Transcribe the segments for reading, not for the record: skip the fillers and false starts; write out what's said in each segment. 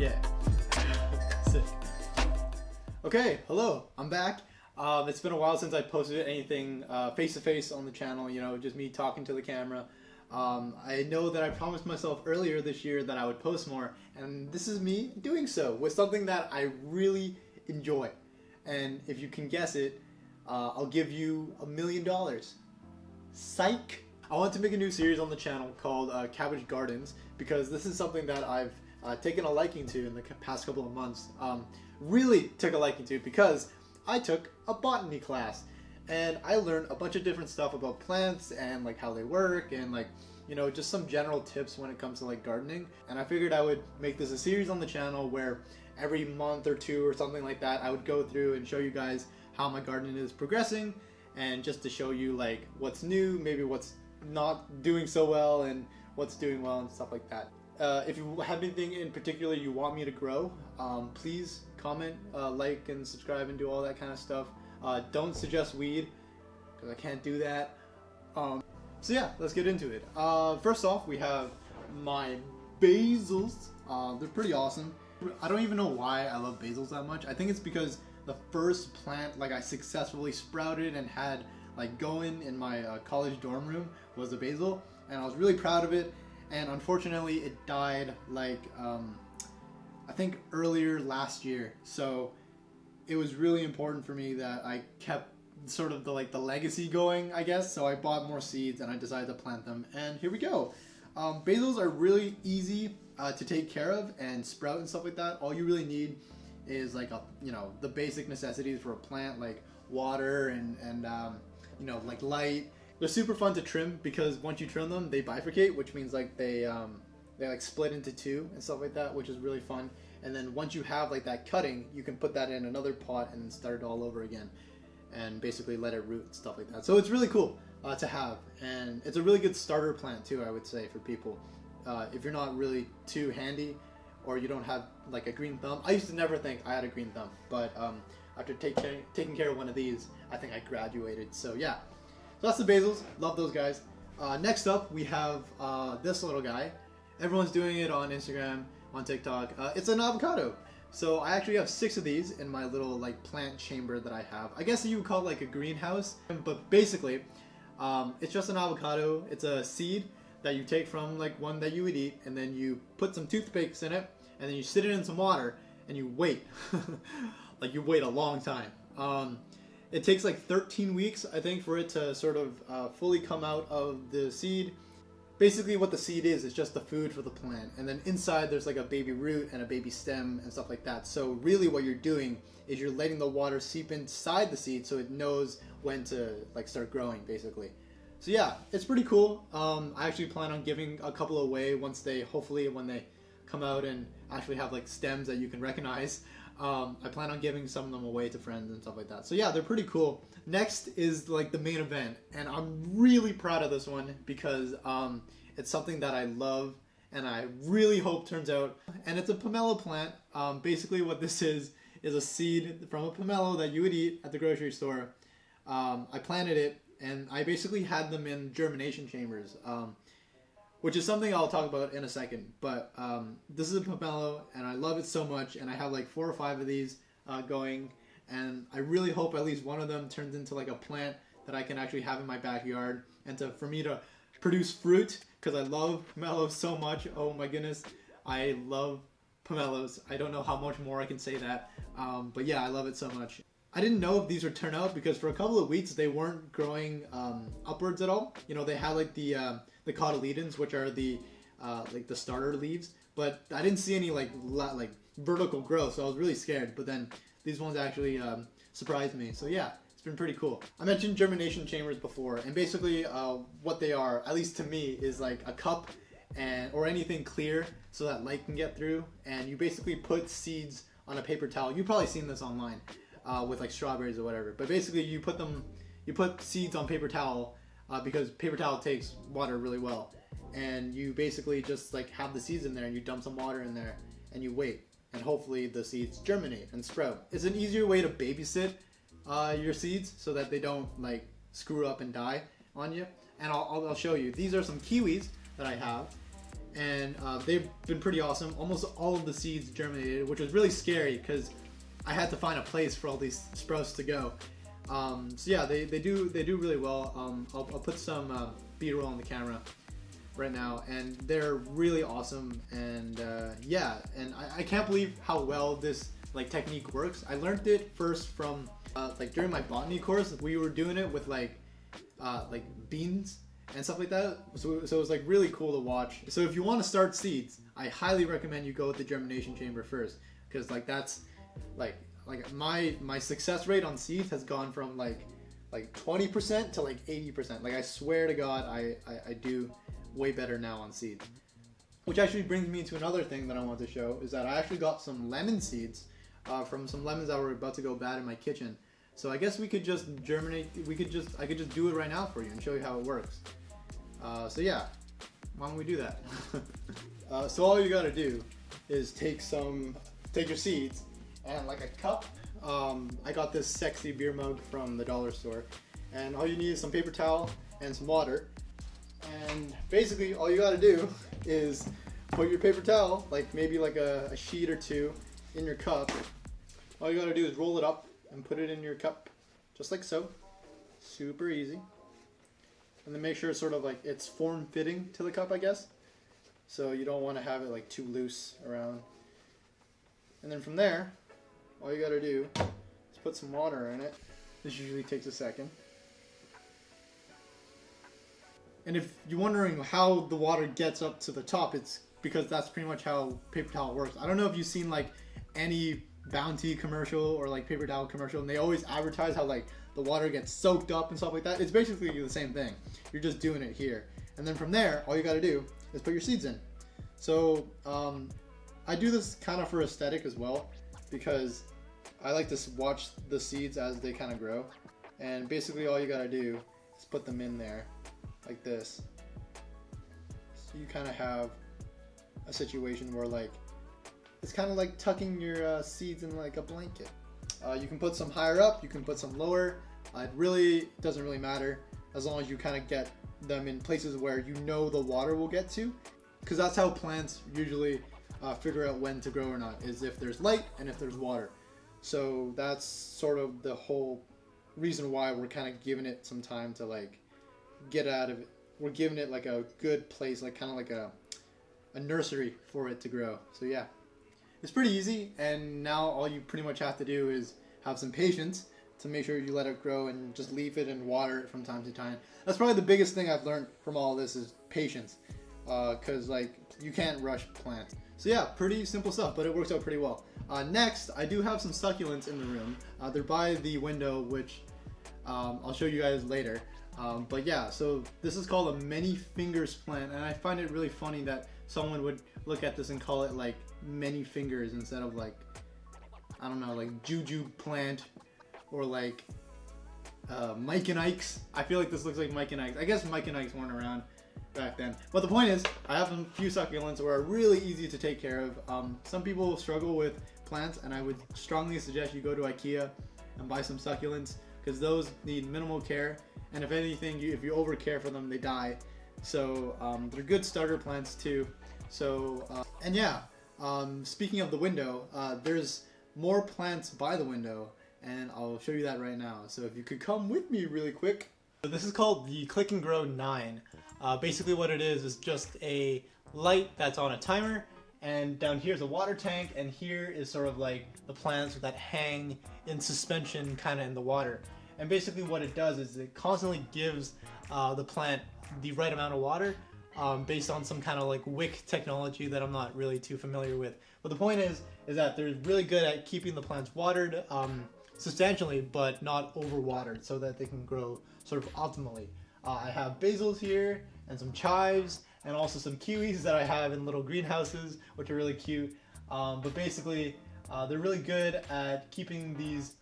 Yeah. Sick. Okay, hello, I'm back. It's been a while since I posted anything face-to-face on the channel, you know, just me talking to the camera. I know that I promised myself earlier this year that I would post more, and this is me doing so with something that I really enjoy. And if you can guess it, I'll give you $1 million. Psych! I want to make a new series on the channel called Cabbage Gardens, because this is something that I've taken a liking to in the past couple of months. Really took a liking to because I took a botany class and I learned a bunch of different stuff about plants and like how they work and like, you know, just some general tips when it comes to like gardening. And I figured I would make this a series on the channel where every month or two or something like that I would go through and show you guys how my garden is progressing, and just to show you like what's new, maybe what's not doing so well and what's doing well and stuff like that. If you have anything in particular you want me to grow, please comment, like, and subscribe, and do all that kind of stuff. Don't suggest weed, because I can't do that. So yeah, let's get into it. First off, we have my basils. They're pretty awesome. I don't even know why I love basils that much. I think it's because the first plant like I successfully sprouted and had like going in my college dorm room was a basil, and I was really proud of it. And unfortunately it died like I think earlier last year, so it was really important for me that I kept sort of the legacy going, I guess. So I bought more seeds and I decided to plant them, and here we go. Basils are really easy to take care of and sprout and stuff like that. All you really need is like the basic necessities for a plant, like water and you know, like light. They're super fun to trim because once you trim them, they bifurcate, which means like they like split into two and stuff like that, which is really fun. And then once you have like that cutting, you can put that in another pot and start it all over again, and basically let it root and stuff like that. So it's really cool to have, and it's a really good starter plant too, I would say, for people. If you're not really too handy, or you don't have like a green thumb. I used to never think I had a green thumb, but after taking care of one of these, I think I graduated. So yeah. So that's the basils. Love those guys. Next up, we have this little guy. Everyone's doing it on Instagram, on TikTok. It's an avocado. So I actually have 6 of these in my little like plant chamber that I have. I guess you would call it like a greenhouse. But basically, it's just an avocado. It's a seed that you take from like one that you would eat, and then you put some toothpicks in it, and then you sit it in some water, and you wait. Like you wait a long time. It takes like 13 weeks, I think, for it to sort of fully come out of the seed. Basically what the seed is just the food for the plant. And then inside there's like a baby root and a baby stem and stuff like that. So really what you're doing is you're letting the water seep inside the seed so it knows when to like start growing, basically. So yeah, it's pretty cool. I actually plan on giving a couple away once they, hopefully when they come out and actually have like stems that you can recognize. I plan on giving some of them away to friends and stuff like that. So yeah, they're pretty cool. Next is like the main event, and I'm really proud of this one because it's something that I love and I really hope turns out. And it's a pomelo plant. Basically what this is a seed from a pomelo that you would eat at the grocery store. I planted it, and I basically had them in germination chambers. Which is something I'll talk about in a second, but this is a pomelo and I love it so much, and I have like 4 or 5 of these going, and I really hope at least one of them turns into like a plant that I can actually have in my backyard, and for me to produce fruit, because I love pomelos so much. Oh my goodness, I love pomelos. I don't know how much more I can say that, but yeah, I love it so much. I didn't know if these would turn out because for a couple of weeks they weren't growing upwards at all. You know, they had like the cotyledons, which are the like the starter leaves, but I didn't see any like vertical growth, so I was really scared. But then these ones actually surprised me. So yeah, it's been pretty cool. I mentioned germination chambers before, and basically what they are, at least to me, is like a cup or anything clear so that light can get through, and you basically put seeds on a paper towel. You've probably seen this online. With like strawberries or whatever, but basically you put seeds on paper towel because paper towel takes water really well, and you basically just like have the seeds in there and you dump some water in there and you wait, and hopefully the seeds germinate and sprout. It's an easier way to babysit your seeds so that they don't like screw up and die on you. And I'll show you. These are some kiwis that I have, and they've been pretty awesome. Almost all of the seeds germinated, which was really scary because I had to find a place for all these sprouts to go. So yeah, they do really well. I'll put some B-roll on the camera right now, and they're really awesome. And yeah, and I can't believe how well this like technique works. I learned it first from like during my botany course. We were doing it with like beans and stuff like that. So it was like really cool to watch. So if you want to start seeds, I highly recommend you go with the germination chamber first, because like that's like my success rate on seeds has gone from like 20% to like 80%. Like I swear to God, I do way better now on seeds. Which actually brings me to another thing that I want to show, is that I actually got some lemon seeds from some lemons that were about to go bad in my kitchen. So I guess we could just germinate. I could just do it right now for you and show you how it works. So yeah, why don't we do that? So all you gotta do is take your seeds and like a cup. I got this sexy beer mug from the dollar store, and all you need is some paper towel and some water. And basically all you gotta do is put your paper towel, like maybe like a sheet or two, in your cup. All you gotta do is roll it up and put it in your cup, just like so. Super easy. And then make sure it's sort of like it's form-fitting to the cup, I guess. So you don't want to have it like too loose around. And then from there, all you gotta do is put some water in it. This usually takes a second. And if you're wondering how the water gets up to the top, it's because that's pretty much how paper towel works. I don't know if you've seen like any Bounty commercial or like paper towel commercial, and they always advertise how like the water gets soaked up and stuff like that. It's basically the same thing. You're just doing it here. And then from there, all you gotta do is put your seeds in. So I do this kind of for aesthetic as well, because I like to watch the seeds as they kind of grow. And basically all you gotta do is put them in there like this. So you kind of have a situation where like it's kind of like tucking your seeds in like a blanket. You can put some higher up, you can put some lower. It really doesn't really matter, as long as you kind of get them in places where you know the water will get to, because that's how plants usually figure out when to grow or not, is if there's light and if there's water. So that's sort of the whole reason why we're kind of giving it some time to like get out of it. We're giving it like a good place, like kind of like a nursery for it to grow. So yeah, it's pretty easy, and now all you pretty much have to do is have some patience to make sure you let it grow and just leave it and water it from time to time. That's probably the biggest thing I've learned from all this is patience, because like you can't rush plants. So yeah, pretty simple stuff, but it works out pretty well. Next, I do have some succulents in the room. They're by the window, which I'll show you guys later. But yeah, so this is called a many fingers plant, and I find it really funny that someone would look at this and call it like many fingers instead of like, I don't know, like juju plant or like Mike and Ike's. I feel like this looks like Mike and Ike's. I guess Mike and Ike's weren't around back then. But the point is, I have a few succulents that are really easy to take care of. Some people struggle with plants, and I would strongly suggest you go to IKEA and buy some succulents, because those need minimal care, and if anything, if you over care for them, they die. So they're good starter plants too. So and yeah, speaking of the window, there's more plants by the window, and I'll show you that right now. So if you could come with me really quick. So this is called the Click and Grow 9. Basically what it is just a light that's on a timer, and down here's a water tank, and here is sort of like the plants that hang in suspension kind of in the water. And basically what it does is it constantly gives the plant the right amount of water based on some kind of like wick technology that I'm not really too familiar with. But the point is that they're really good at keeping the plants watered substantially, but not overwatered, so that they can grow sort of optimally. I have basils here and some chives, and also some kiwis that I have in little greenhouses, which are really cute. But basically, they're really good at keeping these.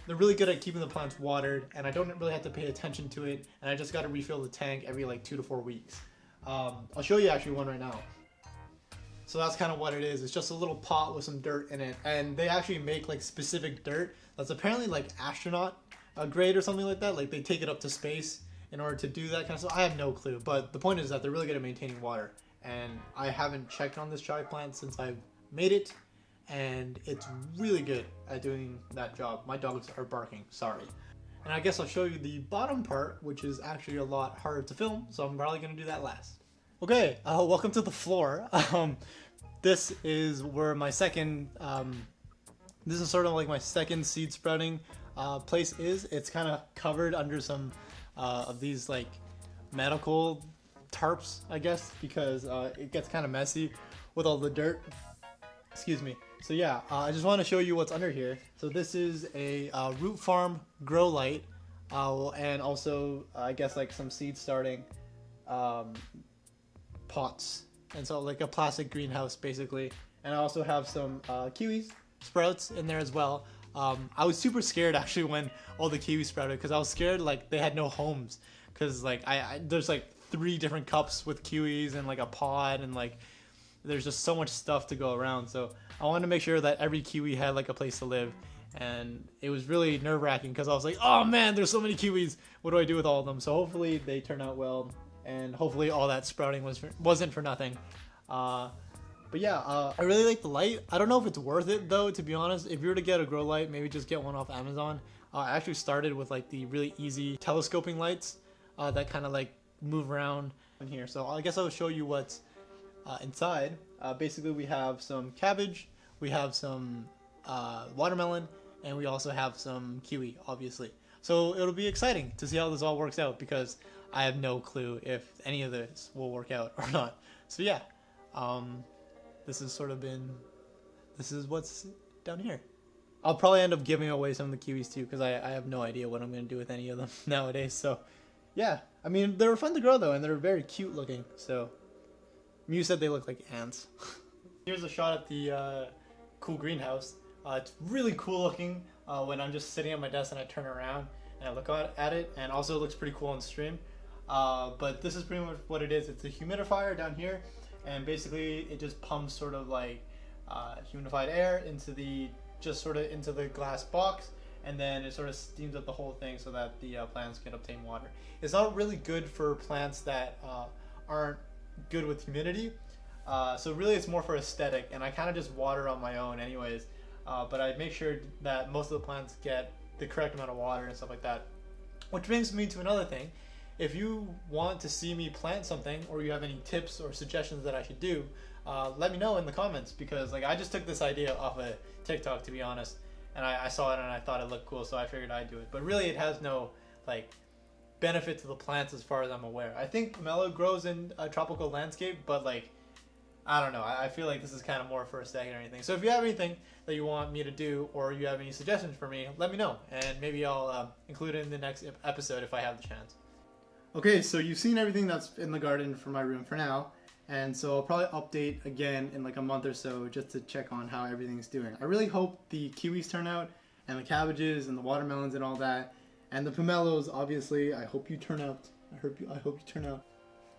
They're really good at keeping the plants watered, and I don't really have to pay attention to it. And I just got to refill the tank every like 2 to 4 weeks. I'll show you actually one right now. So that's kind of what it is. It's just a little pot with some dirt in it, and they actually make like specific dirt that's apparently like astronaut grade or something like that. Like they take it up to space in order to do that kind of stuff. I have no clue, but the point is that they're really good at maintaining water, and I haven't checked on this cherry plant since I've made it, and it's really good at doing that job. My dogs are barking, sorry. And I guess I'll show you the bottom part, which is actually a lot harder to film, so I'm probably gonna do that last. Okay, welcome to the floor. This is where my second, this is sort of like my second seed sprouting place is. It's kind of covered under some of these like medical tarps, I guess, because it gets kind of messy with all the dirt. Excuse me. So yeah, I just want to show you what's under here. So this is a Root Farm grow light, and also I guess like some seed starting pots, and so like a plastic greenhouse basically. And I also have some kiwis sprouts in there as well. I was super scared actually when all the kiwis sprouted, because I was scared like they had no homes, because like there's like 3 different cups with kiwis and like a pod, and like there's just so much stuff to go around. So I wanted to make sure that every kiwi had like a place to live, and it was really nerve-wracking because I was like, oh man, there's so many kiwis, what do I do with all of them? So hopefully they turn out well, and hopefully all that sprouting wasn't for nothing. But yeah, I really like the light. I don't know if it's worth it though, to be honest. If you were to get a grow light, maybe just get one off Amazon. I actually started with like the really easy telescoping lights that kind of like move around in here. So I guess I'll show you what's inside. Basically we have some cabbage, we have some watermelon, and we also have some kiwi, obviously. So it'll be exciting to see how this all works out, because I have no clue if any of this will work out or not. So yeah, this is what's down here. I'll probably end up giving away some of the kiwis too, because I have no idea what I'm going to do with any of them nowadays. So yeah, I mean, they were fun to grow though, and they're very cute looking. So Mew said they look like ants. Here's a shot at the cool greenhouse. It's really cool looking when I'm just sitting at my desk and I turn around and I look at it, and also it looks pretty cool on stream. But this is pretty much what it is. It's a humidifier down here, and basically it just pumps sort of like humidified air into the glass box, and then it sort of steams up the whole thing so that the plants can obtain water. It's not really good for plants that aren't good with humidity, so really it's more for aesthetic, and I kind of just water on my own anyways, but I make sure that most of the plants get the correct amount of water and stuff like that. Which brings me to another thing. If you want to see me plant something, or you have any tips or suggestions that I should do, let me know in the comments, because like I just took this idea off of TikTok, to be honest, and I saw it and I thought it looked cool, so I figured I'd do it. But really it has no like benefit to the plants as far as I'm aware. I think Pomelo grows in a tropical landscape, but like I don't know, I feel like this is kind of more for aesthetic or anything. So if you have anything that you want me to do, or you have any suggestions for me, let me know, and maybe I'll include it in the next episode if I have the chance. Okay, so you've seen everything that's in the garden for my room for now, and so I'll probably update again in like a month or so just to check on how everything's doing. I really hope the kiwis turn out, and the cabbages and the watermelons and all that, and the pomelos, obviously. I hope you turn out. I hope you turn out.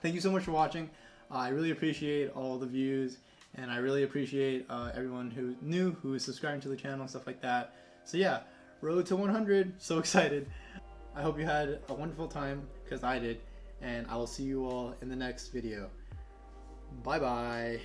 Thank you so much for watching. I really appreciate all the views, and I really appreciate everyone who is subscribing to the channel and stuff like that. So yeah, road to 100. So excited. I hope you had a wonderful time, because I did, and I will see you all in the next video. Bye bye.